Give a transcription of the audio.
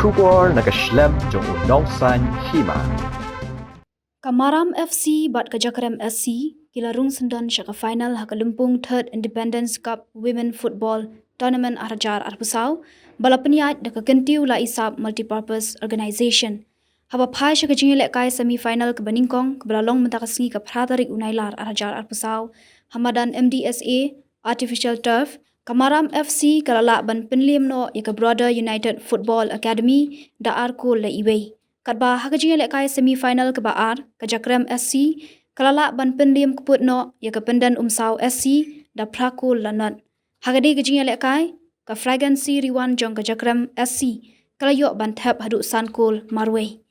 Shubor nakaslem jong Nonglang Hima. Maram FC bat ke Jakrem SC kila Rung sendan syaka final hak Lympung Third Independence Cup Women Football Tournament Arajar Arpusau bala peniat dak kentiu la isap multipurpose organisation. Haba phai syaka jingi lek kai semi final ke Beningkong ke belalong mentakasngi ke Pratarik Unailar Arajar Arpusau Hamadan MDSA Artificial Turf Maram FC kalala ban penlim no ya ke Brother United Football Academy da arkul la iwei. Katba hakajinya lek kai semi final ke Baar ke Jakrem SC kalala ban penlim keput no ya ke pendan Umsau SC da prakul lanat. Hagadi kajinya lek kai ke Fragrancy Riwan jong ke Jakrem SC kalayok ban thap haduk sankul marwei.